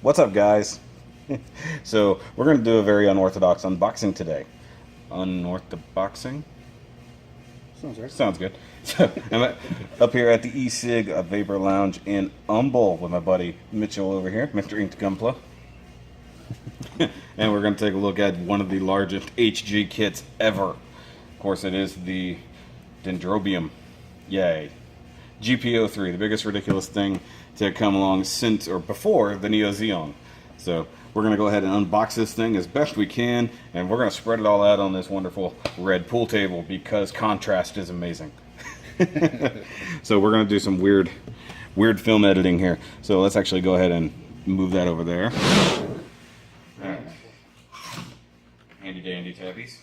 What's up, guys? So we're going to do a very unorthodox unboxing today. Unorthodoxing? Sounds right. Sounds good. So I'm up here at the e-cig Vapor Lounge in Humble with my buddy Mitchell over here, Mr. InkedGunpla. And we're going to take a look at one of the largest HG kits ever. Of course, it is the Dendrobium. Yay. GPO3, the biggest ridiculous thing to come along since or before the Neo Xeon. So we're going to go ahead and unbox this thing as best we can, and we're going to spread it all out on this wonderful red pool table because contrast is amazing. So we're going to do some weird film editing here. So let's actually go ahead and move that over there. All right. Handy dandy tabbies.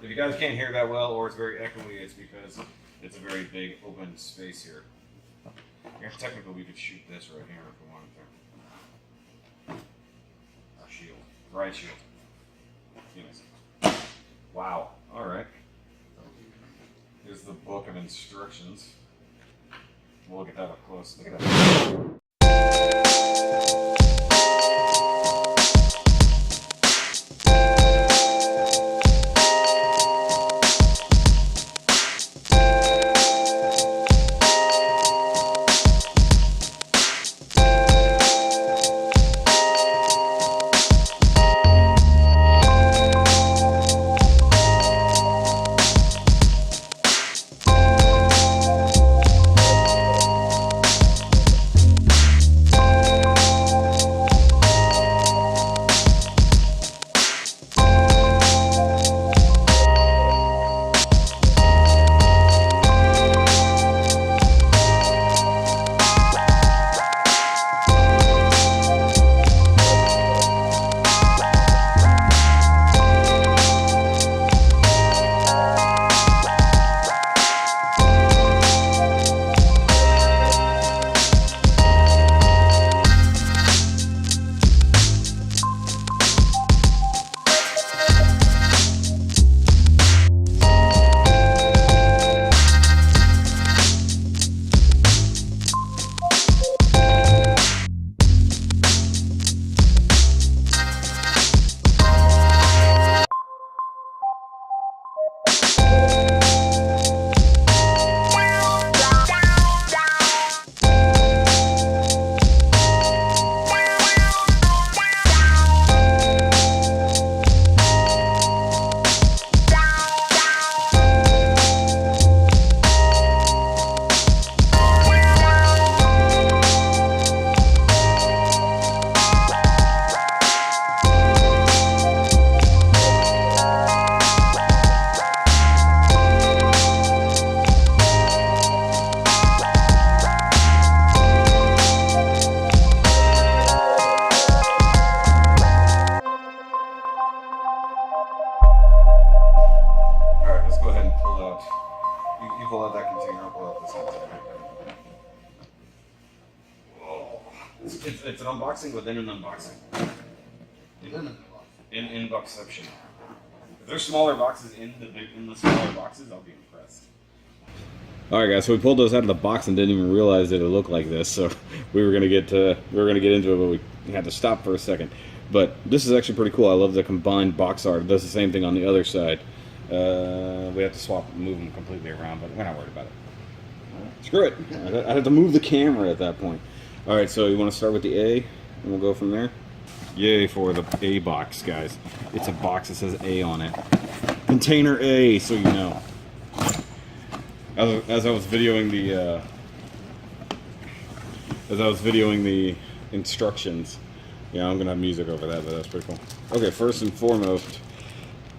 If you guys can't hear that well or it's very echoey, it's because it's a very big open space here. Technically, we could shoot this right here if we wanted to. Our shield. Right shield. Anyways. Wow. Alright. Here's the book of instructions. We'll look at that up close. Look at that. You pull out that container, I'll pull out this container. Whoa. It's an unboxing within an unboxing. In Inboxception. If there's smaller boxes in the smaller boxes, I'll be impressed. Alright guys, so we pulled those out of the box and didn't even realize that it looked like this, so we were gonna get into it, but we had to stop for a second. But this is actually pretty cool. I love the combined box art. It does the same thing on the other side. We have to move them completely around, but we're not worried about it. Screw it. I had to move the camera at that point. All right, so you want to start with the A, and we'll go from there. Yay for the A box, guys. It's a box that says A on it. Container A, so you know. As I was videoing the instructions. Yeah, I'm gonna have music over that, but that's pretty cool. Okay, first and foremost,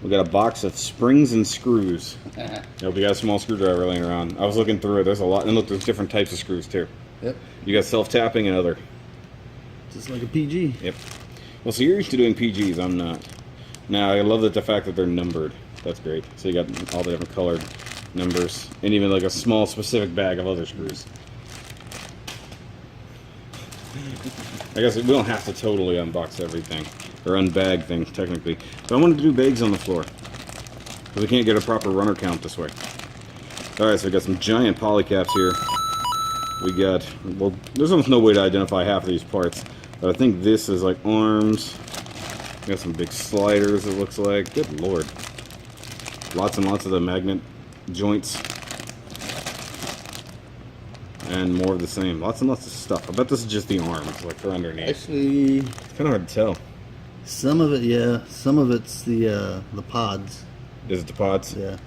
we got a box of springs and screws. Yep, we got a small screwdriver laying around. I was looking through it. There's a lot, and look, there's different types of screws too. Yep. You got self-tapping and other. Just like a PG. Yep. Well, so you're used to doing PGs. I'm not. Now, I love the fact that they're numbered. That's great. So you got all the different colored numbers, and even like a small specific bag of other screws. I guess we don't have to totally unbox everything, or unbag things technically, but I wanted to do bags on the floor, because we can't get a proper runner count this way. Alright, so we got some giant polycaps here. We got, well, there's almost no way to identify half of these parts, but I think this is like arms. We got some big sliders, it looks like. Good lord. Lots and lots of the magnet joints. And more of the same. Lots and lots of stuff. I bet this is just the arms, like they're underneath. Actually, It's kind of hard to tell. some of it, yeah. Some of it's the pods. Is it the pods? Yeah.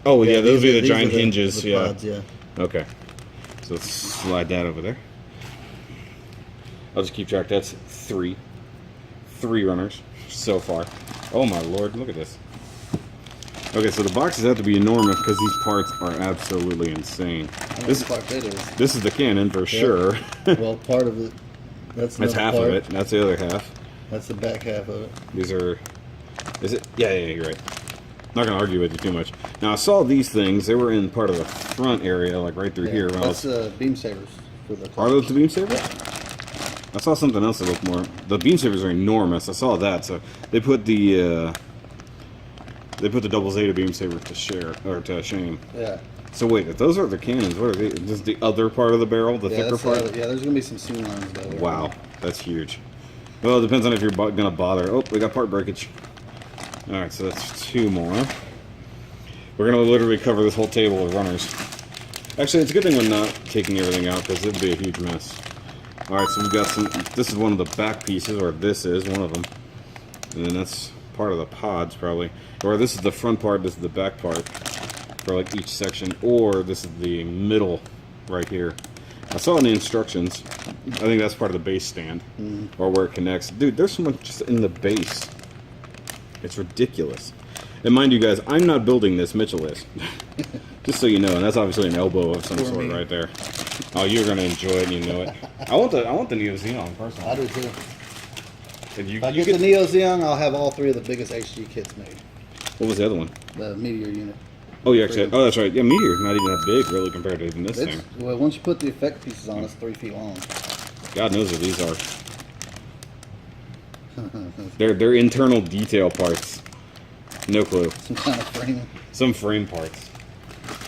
Oh, yeah, those are the these giant hinges. the Yeah. pods, yeah. Okay. So let's slide that over there. I'll just keep track. That's three runners so far. Oh my lord, look at this. Okay, so the boxes have to be enormous because these parts are absolutely insane. This is the cannon for sure. Well, part of it. That's half part. of it. That's the other half. That's the back half of it. These are. Is it? Yeah, you're right. Not gonna argue with you too much. Now I saw these things. They were in part of the front area, like right through here. When That's beam sabers for the. Are those the beam sabers? I saw something else that looked more. The beam sabers are enormous. I saw that. So they put the double Zeta beam saber to shame. Yeah. So wait, if those are the cannons, what are they? This is the other part of the barrel, the thicker part. Yeah, there's gonna be some seam lines though. Wow, that's huge. Well, it depends on if you're gonna bother. Oh, we got part breakage. All right, so that's two more. We're gonna literally cover this whole table with runners. Actually, it's a good thing we're not taking everything out because it'd be a huge mess. All right, so we've got some. This is one of the back pieces, or this is one of them, and then that's part of the pods probably, or this is the front part. This is the back part for like each section, or this is the middle right here. I saw in the instructions. I think that's part of the base stand, or where it connects. Dude, there's so much just in the base. It's ridiculous. And mind you guys, I'm not building this, Mitchell is. Just so you know, and that's obviously an elbow of some sort right there. Oh, you're gonna enjoy it, and you know it. I want the Neo Xeon personally. I do too. And If I get the Neo Xeon, I'll have all three of the biggest HG kits made. What was the other one? The Meteor unit. Oh, you actually. Oh, that's right. Yeah, Meteor's not even that big, really, compared to even this thing. Well, once you put the effect pieces on, it's 3 feet long. God knows what these are. They're internal detail parts. No clue. Some kind of frame. Some frame parts.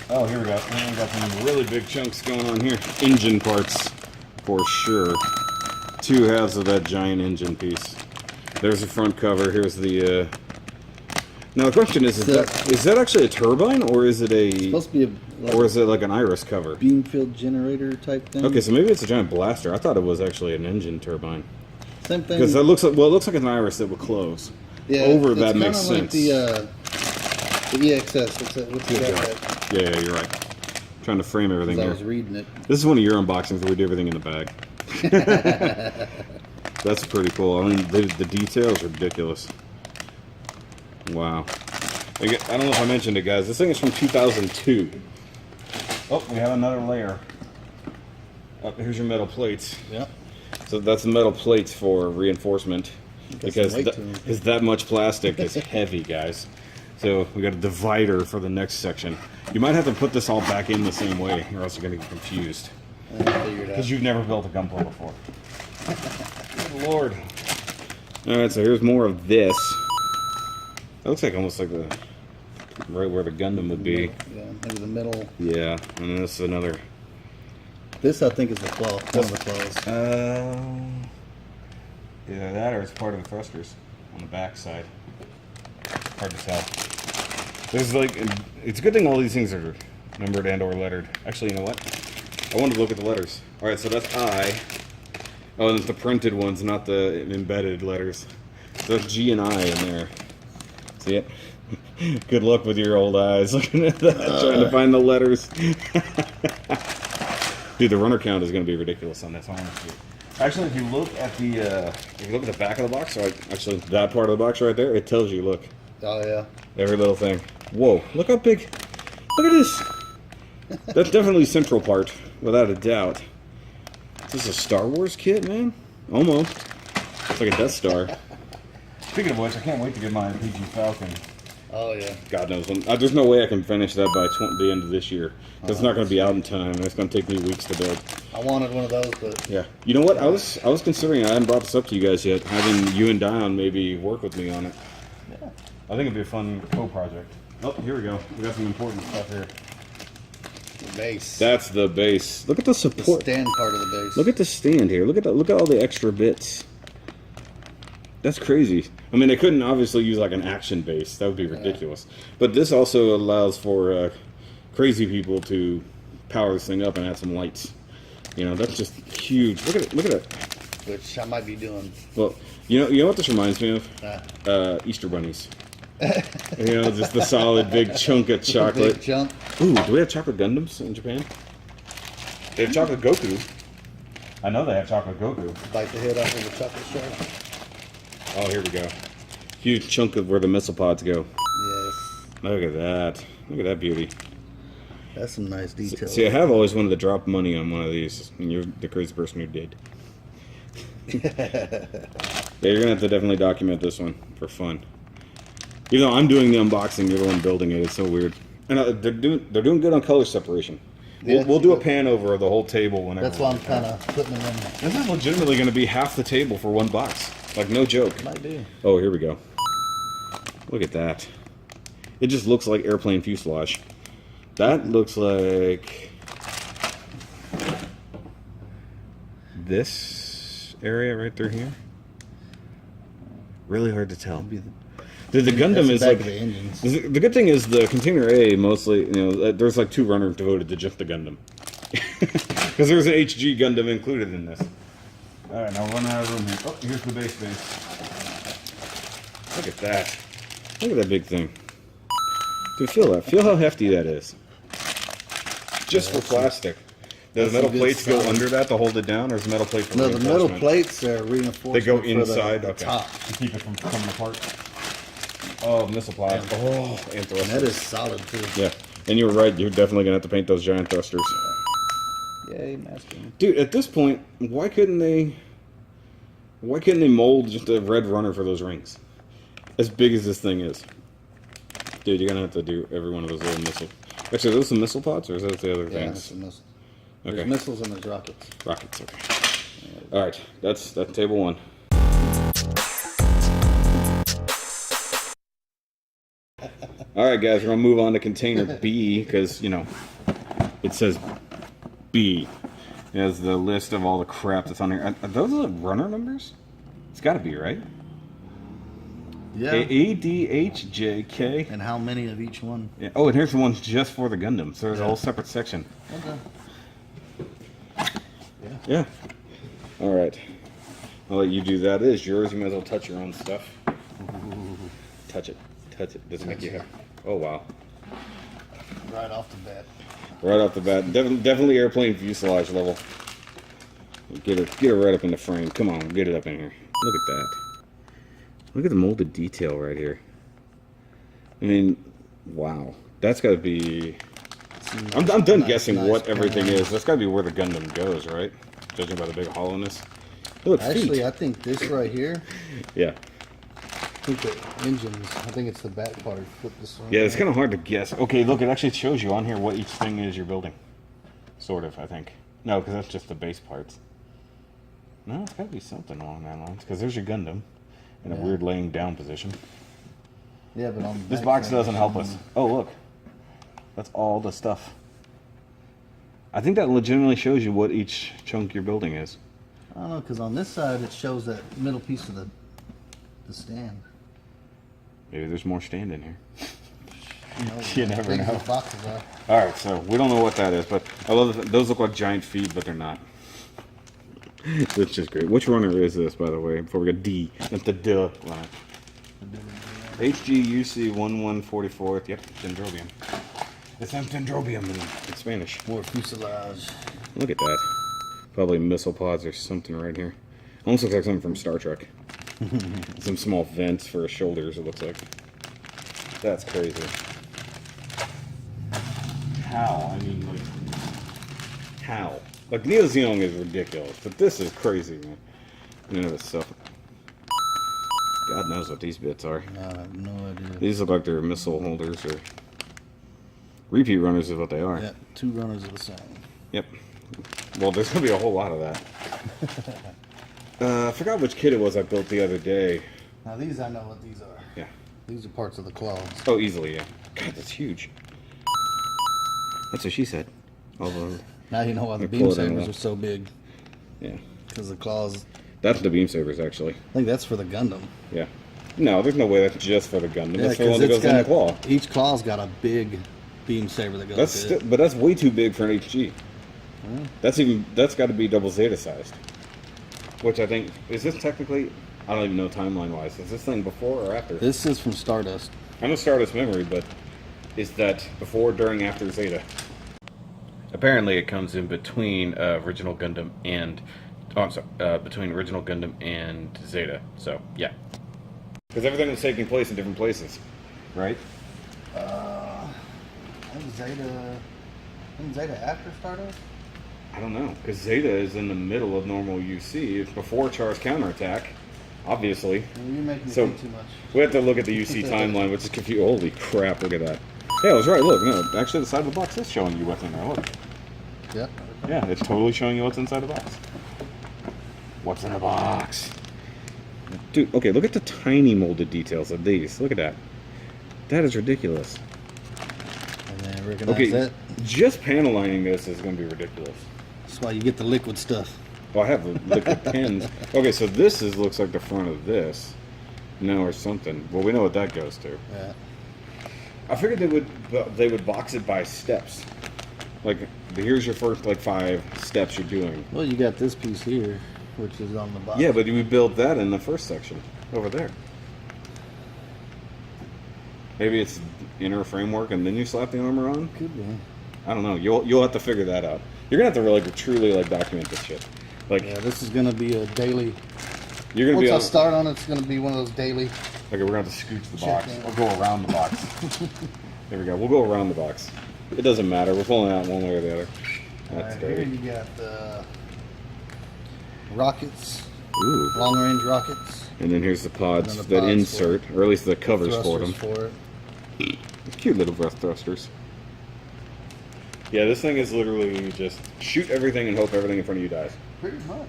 Oh, here we go. We got some really big chunks going on here. Engine parts, for sure. 2 halves of that giant engine piece. There's the front cover. Here's the. Now the question is that actually a turbine, or is it a? It's supposed to be or is it like an iris cover? Beam field generator type thing. Okay, so maybe it's a giant blaster. I thought it was actually an engine turbine. Same thing. Because that looks like, well, it looks like an iris that would close. Yeah, over that makes sense. Like the EXS. What's that? Yeah, you're right. Trying to frame everything here. I was reading it. This is one of your unboxings where we do everything in the bag. That's pretty cool. I mean, the details are ridiculous. Wow. I don't know if I mentioned it, guys. This thing is from 2002. Oh, we have another layer. Oh, here's your metal plates. Yep. So that's the metal plates for reinforcement. Because that much plastic is heavy, guys. So we got a divider for the next section. You might have to put this all back in the same way, or else you're going to get confused. Because you've never built a Gunpla before. Good Lord. Alright, so here's more of this. That looks like almost like the right where the Gundam would be. Yeah, maybe the middle. Yeah, and then this is another. This I think is the claw. One of the claws. Either that or it's part of the thrusters on the back side. Hard to tell. There's like, it's a good thing all these things are numbered and or lettered. Actually, you know what? I wanted to look at the letters. All right, so that's I. Oh, and it's the printed ones, not the embedded letters. So that's G and I in there. See it? Good luck with your old eyes looking at that, trying to find the letters. Dude, the runner count is going to be ridiculous on this, honestly. Actually, if you look at the back of the box, right, actually that part of the box right there, it tells you. Look. Oh yeah. Every little thing. Whoa! Look how big. Look at this. That's definitely central part, without a doubt. Is this a Star Wars kit, man? Almost. It's like a Death Star. Speaking of which, I can't wait to get my PG Falcon. Oh yeah. God knows when. There's no way I can finish that by the end of this year. It's not going to be out in time, and it's going to take me weeks to build. I wanted one of those, but yeah. You know what? I was considering. I hadn't brought this up to you guys yet. Having you and Dion maybe work with me on it. Yeah. I think it'd be a fun co-project. Oh, here we go. We got some important stuff here. the base. That's the base. Look at the support. The stand part of the base. Look at the stand here. Look at all the extra bits. That's crazy. I mean, they couldn't obviously use like an action base. That would be ridiculous. But this also allows for crazy people to power this thing up and add some lights. You know, that's just huge. Look at it. Look at it. Which I might be doing. Well, you know what this reminds me of? Easter bunnies. You know, just the solid big chunk of chocolate. Big chunk. Ooh, do we have chocolate Gundams in Japan? They have chocolate Goku. I know they have chocolate Goku. Bite the head off of the chocolate shell. Oh, here we go. Huge chunk of where the missile pods go. Yes. Look at that. Look at that beauty. That's some nice details. See, I have always wanted to drop money on one of these, and you're the crazy person who did. Yeah, you're going to have to definitely document this one for fun. Even though I'm doing the unboxing, you're the one building it. It's so weird. And they're doing good on color separation. Yeah, we'll do a pan over of the whole table whenever. That's why I'm kind of putting them in. This is legitimately going to be half the table for one box. Like, no joke. Might do. Oh, here we go. Look at that. It just looks like airplane fuselage. That looks like this area right through here. Really hard to tell. The Gundam is like the good thing is the container A mostly, you know, there's like 2 runners devoted to just the Gundam, because there's an HG Gundam included in this. All right, now we're running out of room here. Oh, here's the base. Look at that. Look at that big thing. Dude, feel that. Feel how hefty that is. Just for plastic. Does metal plates go under that to hold it down, or is metal plate for reinforcement? No, the metal plates are reinforcement. They go inside the top to keep it from coming apart. Oh, missile pods. Oh, and thrusters. That is solid too. Yeah, and you were right. You're definitely gonna have to paint those giant thrusters. Yay, masking. Dude, at this point, why couldn't they mold just a red runner for those rings? As big as this thing is. Dude, you're gonna have to do every one of those little missiles. Actually, are those some missile pods, or is that the other things? That's some missiles. Okay. There's missiles and there's rockets. Rockets, okay. All right, that's table 1. All right, guys, we're gonna move on to container B because, you know, it says B. It has the list of all the crap that's on here. Are those the runner numbers? It's got to be, right? Yeah. A, D, H, J, K. And how many of each one? Yeah. Oh, and here's the ones just for the Gundam. So there's a whole separate section. Okay. Yeah. All right. I'll let you do that. It is yours. You might as well touch your own stuff. Touch it. Touch it. Does it make you happy? Oh, wow. Right off the bat. Right off the bat. Definitely airplane fuselage level. Get it right up in the frame. Come on, get it up in here. Look at that. Look at the molded detail right here. I mean, wow. That's got to be... I'm done guessing what everything is. That's got to be where the Gundam goes, right? Judging by the big hollowness. Look, actually, feet. I think this right here... Yeah. I think the engines, I think it's the back part. Flip this one. Yeah, it's kind of hard to guess. Okay, look, it actually shows you on here what each thing is you're building. Sort of, I think. No, because that's just the base parts. No, it's got to be something along that lines. Because there's your Gundam in a weird laying down position. Yeah, but on this box doesn't help us. Oh, look. That's all the stuff. I think that legitimately shows you what each chunk you're building is. I don't know, because on this side it shows that middle piece of the stand. Maybe there's more stand in here. You never know. Boxes are. All right, so we don't know what that is, but I love those. Look like giant feet, but they're not. That's just great. Which runner is this, by the way? Before we go D, that's the duh runner. HGUC 1144. Yep, Dendrobium. It's Dendrobium in Spanish. More fuselage. Look at that. Probably missile pods or something right here. Almost looks like something from Star Trek. Some small vents for his shoulders, it looks like. That's crazy. How? I mean, like, how? Like, Neo Zeong is ridiculous, but this is crazy, man. You know this stuff. God knows what these bits are. No, I have no idea. These look like they're missile holders or repeat runners is what they are. Yep, 2 runners of the same. Yep. Well, there's going to be a whole lot of that. I forgot which kit it was I built the other day. Now these, I know what these are. Yeah. These are parts of the claws. Oh, easily, yeah. God, that's huge. That's what she said. Although, Now you know why the Let me beam pull it in sabers there. are so big. yeah, Because the claws. that's the beam sabers actually. I think that's for the Gundam. Yeah. No, there's no way that's just for the Gundam. Yeah, That's the one because that it's goes in the got claw. each claw's got a big beam saber that goes with it. But that's way too big for an HG. That's got to be double Zeta sized. Which I think is this technically, I don't even know timeline wise. Is this thing before or after? This is from Stardust. I know Stardust Memory, but is that before, during, after Zeta? Apparently, it comes in between original Gundam and between original Gundam and Zeta. So yeah, because everything was taking place in different places, right? I think Zeta after Stardust? I don't know, because Zeta is in the middle of normal UC. It's before Char's counterattack, obviously. You're making me So think too much. we have to look at the UC timeline, which is confusing. Holy crap! Look at that. Yeah, I was right. Look, no, actually, the side of the box is showing you what's in there. Look. Yep. Yeah, it's totally showing you what's inside the box. What's in the box? Dude, okay, look at the tiny molded details of these. Look at that. That is ridiculous. And then recognize Okay, that. just panel lining this is going to be ridiculous. That's why you get the liquid stuff. Oh, I have the liquid pins. Okay, so this looks like the front of this. No, or something. Well, we know what that goes to. Yeah. I figured they would box it by steps. Like, here's your first, like, 5 steps you're doing. Well, you got this piece here, which is on the box. Yeah, but we built that in the first section, over there. Maybe it's inner framework and then you slap the armor on? Could be. I don't know. You'll have to figure that out. You're gonna have to really truly like document this shit. Like, Yeah, this is gonna be a daily. you're gonna Once be I on, start on it, it's gonna be one of those daily. okay, we're gonna have to scooch the Check box. in. Or go around the box. There we go. We'll go around the box. It doesn't matter. We're pulling out one way or the other. That's Here dirty. you got the rockets, Ooh. long range rockets. And then here's the pods And then the that pods insert, or at least the covers for Thrusters them. for it. Cute little breath thrusters. Yeah, this thing is literally just shoot everything and hope everything in front of you dies. Pretty much.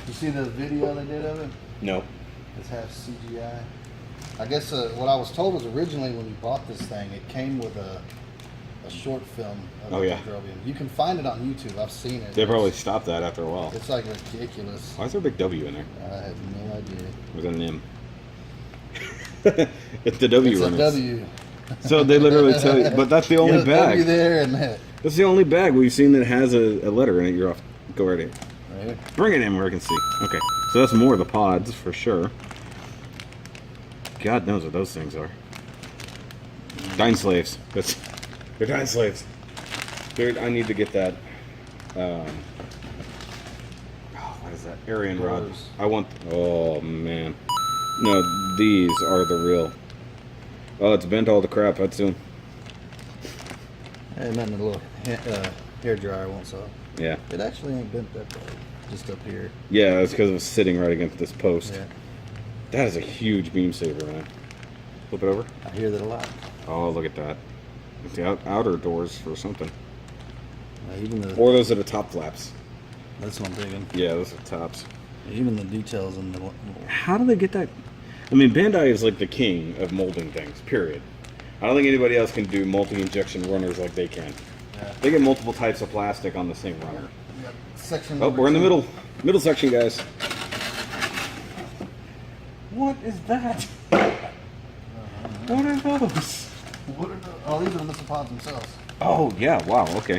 You see the video they did of it? No. It's half CGI. I guess what I was told was originally when you bought this thing, it came with a short film of Oh, yeah. Dendrobium. You can find it on YouTube. I've seen it. They probably stopped that after a while. It's like ridiculous. Why is there a big W in there? I have no idea. Or is that an M? It's the W It's a runners. W. So they literally tell you, but that's the only You got a W bag. there and that. That's the only bag we've seen that has a letter in it. You're off. Go right in. Right here. Bring it in where I can see. Okay, so that's more of the pods for sure. God knows what those things are. Dine slaves. They're dine slaves. Dude, I need to get that. What is that? Aryan rod. Doors. I want. Oh man. No, these are the real. Oh, it's bent all the crap. That's soon. Hey, nothing a little hair dryer won't solve. Yeah. It actually ain't bent that bad. Just up here. Yeah, it's because it was sitting right against this post. Yeah. That is a huge beam saber, man. Flip it over. I hear that a lot. Oh, look at that. It's the outer doors for something. Even the Or those are the top flaps. that's what I'm thinking. Yeah, those are tops. Even the details in the little. How do they get that? I mean, Bandai is like the king of molding things, period. I don't think anybody else can do multi-injection runners like they can. Yeah. They get multiple types of plastic on the same runner. Yep. Section. Oh, number we're in the 2. middle. Middle section, guys. What is that? What are those? What are the, oh, these are the missile pods themselves. Oh, yeah, wow, okay.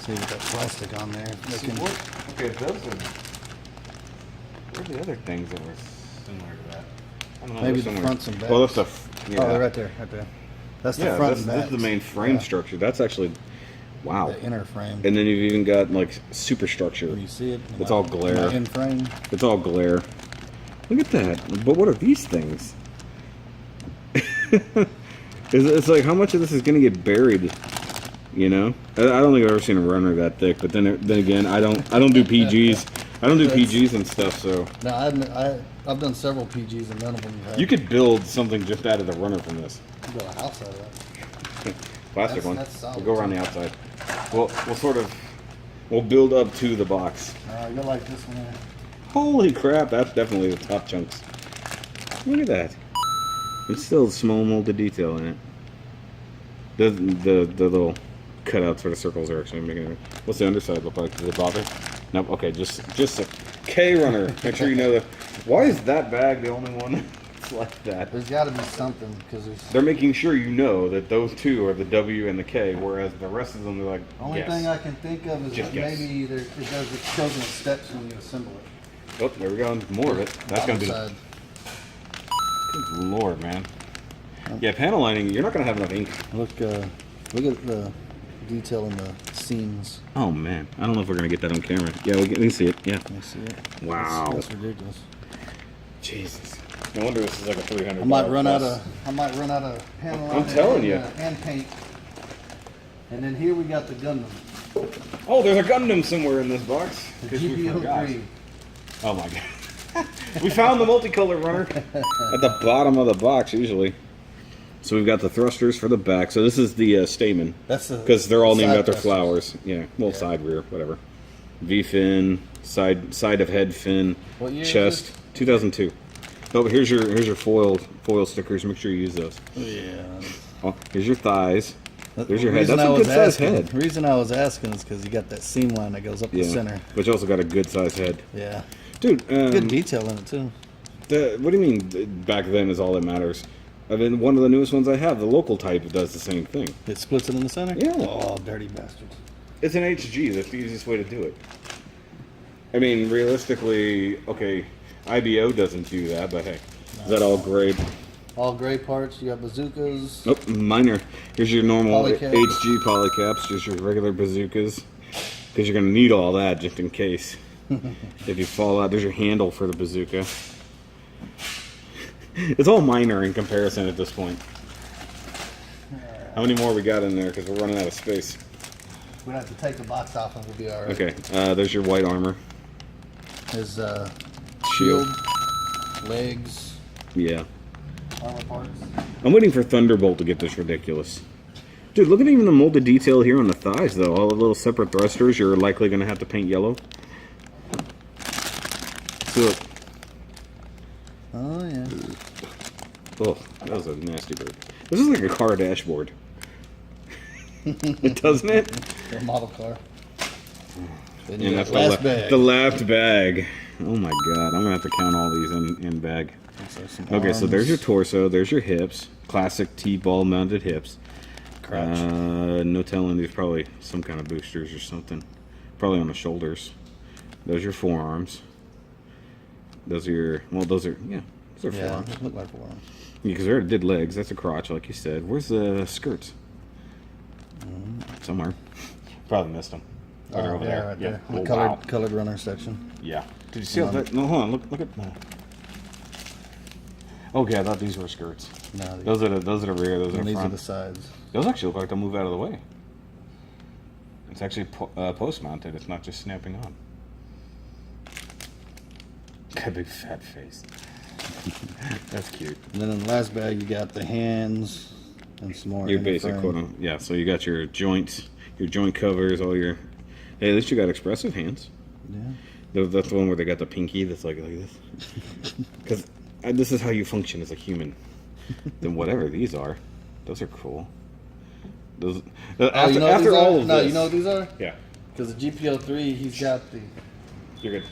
See with that plastic on there. They See, can- okay, those are... What are the other things that were similar to that? I don't know. Maybe they're the similar. fronts and backs. Well, that's the... Yeah. Oh, they're right there, right there. That's the Yeah, front that's, and this back. is the main frame structure. That's actually... Wow. The inner frame. And then you've even got, like, superstructure. When you see it, It's all glare. In frame. It's all glare. Look at that. But what are these things? It's like, how much of this is going to get buried? You know? I don't think I've ever seen a runner that thick. But then again, I don't do PGs. I don't do PGs and stuff, so... No, I've done several PGs and none of them have. You could build something just out of the runner from this. build a house out of that. Plastic one. That's solid, We'll go around the outside. We'll build up to the box. You'll like this one here. Holy crap, that's definitely the top chunks. Look at that. It's still a small molded detail in it. The little cutouts for the circles are actually making it. What's the underside look like? Does it bother? Nope. Okay, just a K runner. Make sure you know that. Why is that bag the only one that's like that? There's got to be something because they're making sure you know that those two are the W and the K, whereas the rest of them they're like. Only thing I can think of is just that maybe it shows in steps when you assemble it. Oh, there we go. More of it. That's gonna be. Side. Good Lord, man. Yeah, panel lining. You're not gonna have enough ink. Look at the detail in the seams. Oh man, I don't know if we're gonna get that on camera. Yeah, we can see it. Yeah. I see it. Wow. That's ridiculous. Jesus. No wonder this is like a 300. I might run out of panel lining. I'm telling you. And paint. And then here we got the Gundam. Oh, there's a Gundam somewhere in this box. The GPO3. Oh my god. We found the multicolor runner at the bottom of the box usually. So we've got the thrusters for the back. So this is the stamen. That's because they're all named after thrusters. flowers. Yeah. Well, yeah. Side, rear, whatever. V fin, side of head fin, what year chest. 2002. Oh, but here's your foil stickers. Make sure you use those. Yeah. Oh, here's your thighs. There's your head. That's a good size head. The reason I was asking is because you got that seam line that goes up the center. But you also got a good size head. Yeah. Dude. Good detail in it too. What do you mean back then is all that matters? I mean, one of the newest ones I have, the local type, does the same thing. It splits it in the center? Yeah. Oh, dirty bastards. It's an HG. That's the easiest way to do it. I mean, realistically, okay, IBO doesn't do that, but hey, is that all gray? All gray parts. You have bazookas. Nope, minor. Here's your normal Polycaps. HG polycaps, just your regular bazookas. Because you're going to need all that just in case. If you fall out, there's your handle for the bazooka. It's all minor in comparison at this point. How many more we got in there? Because we're running out of space. We'd have to take the box off and we'll be alright. Okay, there's your white armor. There's shield, legs. Yeah. Armor parts. I'm waiting for Thunderbolt to get this ridiculous. Dude, look at even the molded detail here on the thighs, though. All the little separate thrusters you're likely going to have to paint yellow. See, look. Oh, yeah. Oh, that was a nasty bird. This is like a car dashboard. Doesn't it? A model car. And that's the left bag. Oh my god, I'm going to have to count all these in bag. Okay, so there's your torso, there's your hips. Classic T-ball mounted hips. Crotch. No telling, there's probably some kind of boosters or something. Probably on the shoulders. Those are your forearms. Those are your, well, those are forearms. Look like forearms. Yeah, because we already did legs. That's a crotch, like you said. Where's the skirts? Somewhere. Probably missed them. Oh, they're over there. Right yeah. there. Oh, The colored runner section. Yeah. Did you see how that? No, hold on. Look at that. Okay, I thought these were skirts. No, those are the rear. Those are the these front. are the sides. Those actually look like they'll move out of the way. It's actually post mounted. It's not just snapping on. Got a big fat face. That's cute. And then in the last bag, you got the hands and some more. Your basic quote. Yeah, so you got your joints, your joint covers, all your. Hey, at least you got expressive hands. Yeah. That's the one where they got the pinky that's like this. Because this is how you function as a human. Then whatever these are, those are cool. Those after all of this. No, you know what these are? Yeah. Because the GPO3, he's got the. You're good.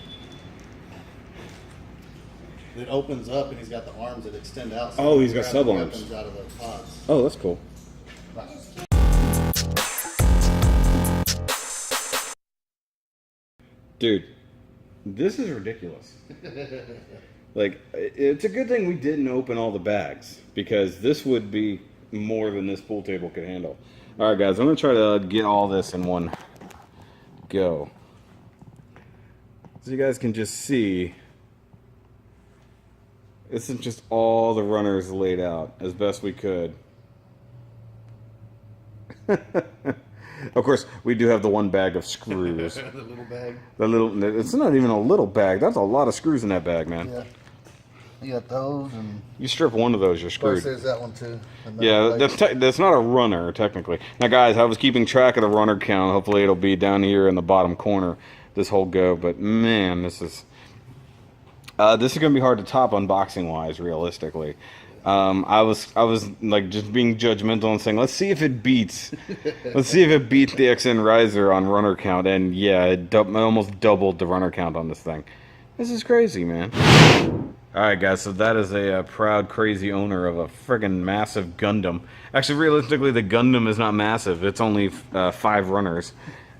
It opens up and he's got the arms that extend out. So he's got sub arms. Out of the pods. Oh, that's cool. Dude, this is ridiculous. Like, it's a good thing we didn't open all the bags, because this would be more than this pool table could handle. All right, guys, I'm going to try to get all this in one go. So you guys can just see, this is just all the runners laid out as best we could. Of course, we do have the one bag of screws. The little bag. It's not even a little bag. That's a lot of screws in that bag, man. Yeah. You got those, and you strip one of those, you're screwed. there's that one too. Yeah, that's not a runner technically. Now, guys, I was keeping track of the runner count. Hopefully, it'll be down here in the bottom corner this whole go. But man, this is gonna be hard to top unboxing wise, realistically. I was like just being judgmental and saying, let's see if it beats the XN Riser on runner count, and yeah, it almost doubled the runner count on this thing. This is crazy, man. All right, guys. So that is a proud, crazy owner of a friggin' massive Gundam. Actually, realistically, the Gundam is not massive. It's only 5 runners.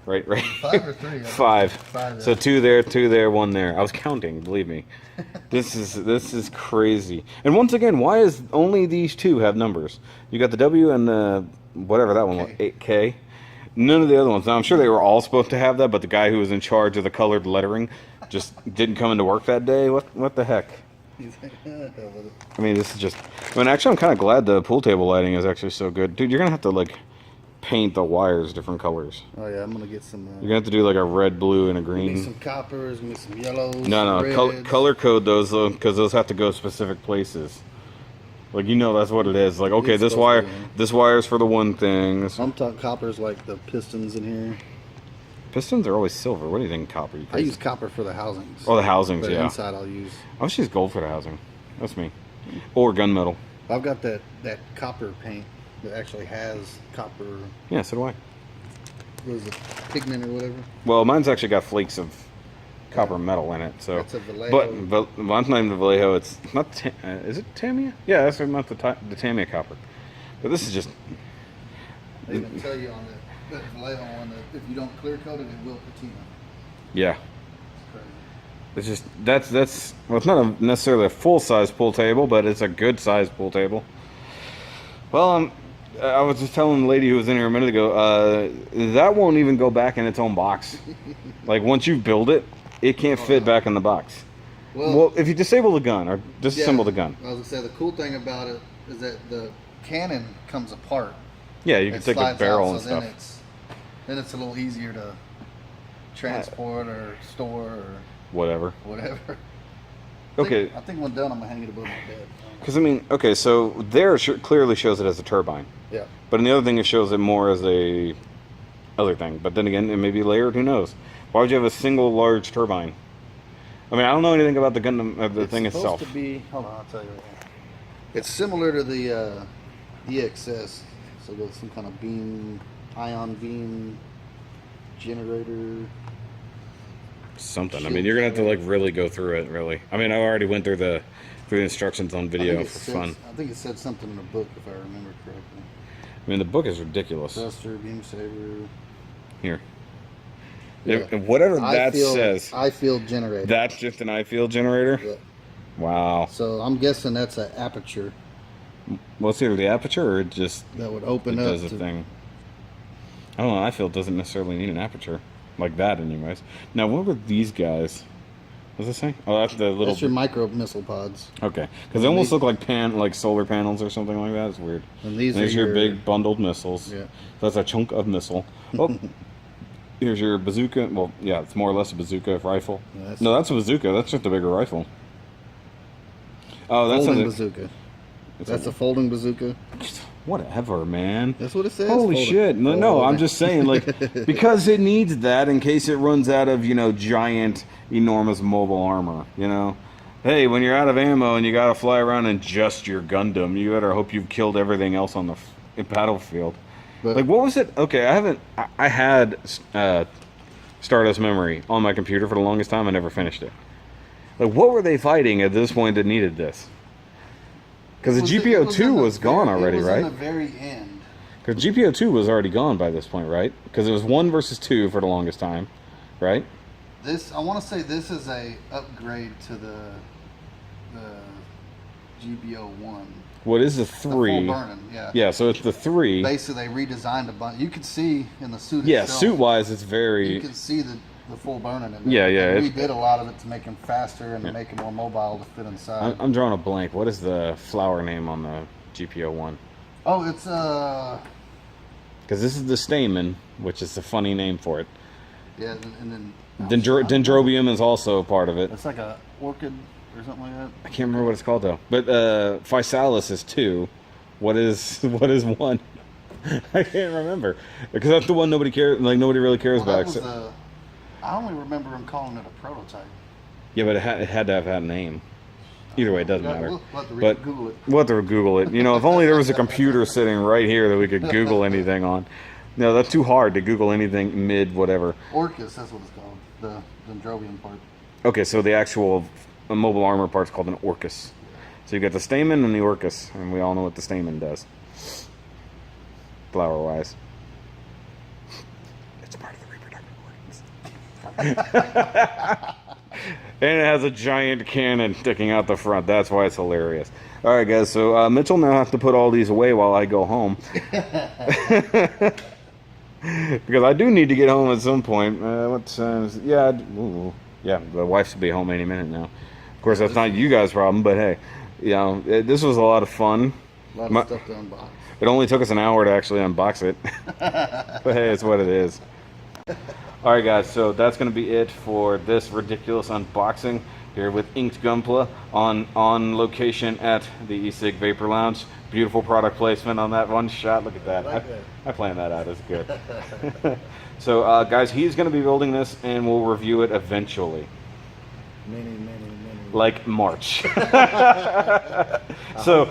Right. 5 or 3? 5. 5. So 2 there, 1 there. I was counting, believe me. This is crazy. And once again, why is only these 2 have numbers? You got the W and the whatever that one was, 8K. None of the other ones. Now I'm sure they were all supposed to have that, but the guy who was in charge of the colored lettering just didn't come into work that day. What the heck? I mean, this is just. I mean, actually, I'm kind of glad the pool table lighting is actually so good, dude. You're gonna have to like paint the wires different colors. Oh yeah, I'm gonna get some. You're gonna have to do like a red, blue, and a green. Some coppers, maybe some yellows. No, color code those though, because those have to go specific places. Like that's what it is. Like okay, this wire's for the one thing. I'm talking coppers like the pistons in here. Pistons are always silver. What do you think, copper? I use copper for the housings. Oh, the housings, but yeah. Inside I'll use. I should use gold for the housing. That's me. Or gunmetal. I've got that copper paint that actually has copper. Yeah, so do I. What is it, pigment or whatever? Well, mine's actually got flakes of copper metal in it. So, that's a Vallejo. But mine's not even the Vallejo. It's not. Is it Tamiya? Yeah, that's not the Tamiya copper. But this is just. They even tell you on the Vallejo one that if you don't clear coat it, it will patina. Yeah. It's just that's well, it's not necessarily a full size pool table, but it's a good size pool table. Well, I was just telling the lady who was in here a minute ago, that won't even go back in its own box. Like once you build it, it can't fit back in the box. Well, if you disable the gun or disassemble the gun. I was gonna say the cool thing about it is that the cannon comes apart. Yeah, you can take the barrel and stuff. Then it's a little easier to transport or store or whatever. Okay. I think when done, I'm gonna hang it above my bed. Because I mean, okay, so there clearly shows it as a turbine. Yeah. But in the other thing, it shows it more as a other thing. But then again, it may be layered. Who knows? Why would you have a single large turbine? I mean, I don't know anything about the Gundam, the thing itself. It's supposed to be. Hold on, I'll tell you right now. It's similar to the EXS. So there's some kind of ion beam generator. Something. I mean, you're gonna have to like really go through it. Really. I mean, I already went through the instructions on video for fun. I think it said something in the book, if I remember correctly. I mean, the book is ridiculous. Thruster, beam saver. Here. Yeah. Whatever that says. I-field generator. That's just an I-field generator? Yeah. Wow. So I'm guessing that's an aperture. Well, it's either the aperture or it just that would open up. Does a thing. I don't know. I-field doesn't necessarily need an aperture like that, anyways. Now, what were these guys? What's this say? Oh, that's the little. That's your micro missile pods. Okay, because they almost look like solar panels or something like that. It's weird. And these are your big bundled missiles. Yeah. So that's a chunk of missile. Oh. Here's your bazooka. Well, yeah, it's more or less a bazooka rifle. Yeah, no, that's a bazooka. That's just a bigger rifle. Oh, that's folding bazooka. That's a folding bazooka. Whatever, man. That's what it says. Holy shit! No, I'm just saying, like, because it needs that in case it runs out of, giant, enormous mobile armor. Hey, when you're out of ammo and you gotta fly around in just your Gundam, you better hope you've killed everything else on the battlefield. But, like, what was it? Okay, I had Stardust Memory on my computer for the longest time. I never finished it. Like, what were they fighting at this point that needed this? Because the GPO-2 was gone already, right? It was in the very end. Because GPO-2 was already gone by this point, right? Because it was 1 versus 2 for the longest time, right? I want to say this is a upgrade to the GPO-1. What is the 3? The full burning, yeah. Yeah, so it's the 3. Basically, they redesigned a bunch. You can see in the suit itself. Yeah, suit-wise, it's very... You can see the full burning in there. Yeah. We did a lot of it to make him faster and to make him more mobile to fit inside. I'm drawing a blank. What is the flower name on the GPO-1? Oh, it's because this is the stamen, which is the funny name for it. Yeah, and then... Dendrobium is also part of it. It's like a orchid or something like that. I can't remember what it's called, though. But Physalis is 2. What is 1? I can't remember. Because that's the one nobody cares. Like, nobody really cares about. I only remember him calling it a prototype. Yeah, but it had to have had a name. Either way, it doesn't matter. We'll have to But Google it. we'll have to Google it. You know, if only there was a computer sitting right here that we could Google anything on. No, that's too hard to Google anything mid whatever. Orcus, that's what it's called. The Dendrobium part. Okay, so the actual mobile armor part's called an Orcus. So you got the stamen and the Orcus, and we all know what the stamen does. Flower-wise. It's part of the reproductive organs. And it has a giant cannon sticking out the front. That's why it's hilarious. All right, guys. So Mitchell now has to put all these away while I go home. Because I do need to get home at some point. What time is it? Yeah, yeah. The wife's will be home any minute now. Of course, that's not you guys' problem, but hey, you know, this was a lot of fun. A lot of stuff to unbox. It only took us an hour to actually unbox it. But hey, it's what it is. Alright guys, so that's going to be it for this ridiculous unboxing here with InkedGunpla on location at the e-cig Vapor Lounge. Beautiful product placement on that one shot. Look at that. I planned that out. It's good. So guys, he's going to be building this and we'll review it eventually. Many. Like March. So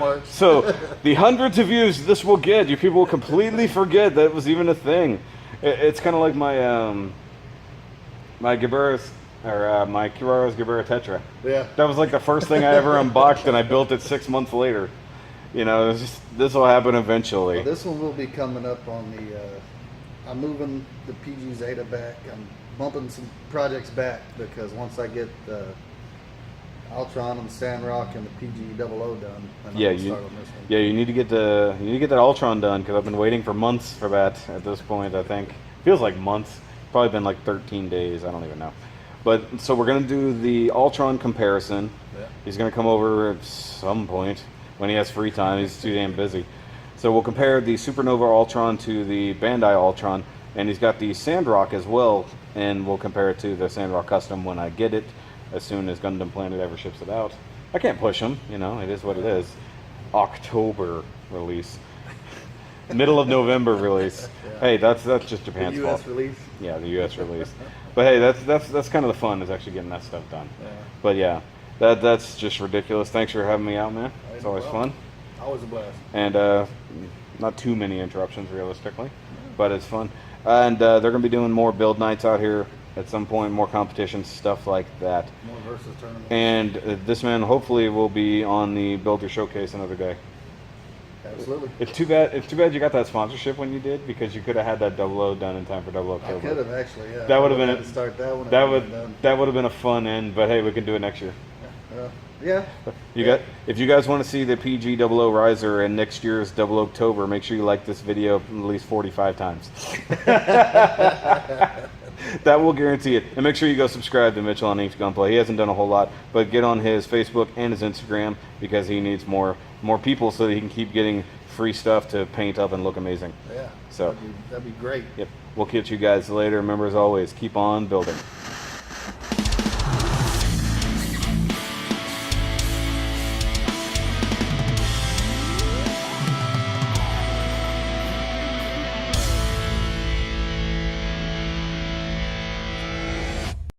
the hundreds of views this will get, you people will completely forget that it was even a thing. It's kind of like my my Gibera's or my Kiraro's Gibera Tetra. Yeah. That was like the first thing I ever unboxed, and I built it 6 months later. You know, it's just, this will happen eventually. Well, this one will be coming up on the. I'm moving the PG Zeta back. I'm bumping some projects back because once I get the Ultron and the Sandrock and the PG 00 done, then I'll start on this one. Yeah, you need to get that Ultron done because I've been waiting for months for that at this point. I think feels like months. Probably been like 13 days. I don't even know. But so we're gonna do the Ultron comparison. Yeah. He's gonna come over at some point when he has free time. He's too damn busy. So we'll compare the Supernova Ultron to the Bandai Ultron, and he's got the Sandrock as well, and we'll compare it to the Sandrock Custom when I get it, as soon as Gundam Planet ever ships it out. I can't push him, you know, it is what it is. October release. Middle of November release. Yeah. Hey, that's just Japan's fault. The US release? Yeah, the US release. But hey, that's kind of the fun, is actually getting that stuff done. Yeah. But yeah, that's just ridiculous. Thanks for having me out, man. It's always fun. Always a blast. And not too many interruptions realistically, but it's fun. And they're going to be doing more build nights out here at some point, more competitions, stuff like that. More versus tournaments. And this man hopefully will be on the Builder Showcase another day. Absolutely. It's too bad you got that sponsorship when you did, because you could have had that 00 done in time for 00 October. I could have actually, yeah. That would have been start that one. That would have been a fun end, but hey, we can do it next year. Yeah. If you guys want to see the PG 00 riser in next year's 00 October, make sure you like this video at least 45 times. That will guarantee it. And make sure you go subscribe to Mitchell on InkedGunpla. He hasn't done a whole lot, but get on his Facebook and his Instagram because he needs more people so that he can keep getting free stuff to paint up and look amazing. Yeah. So that'd be great. Yep. We'll catch you guys later. Remember, as always, keep on building.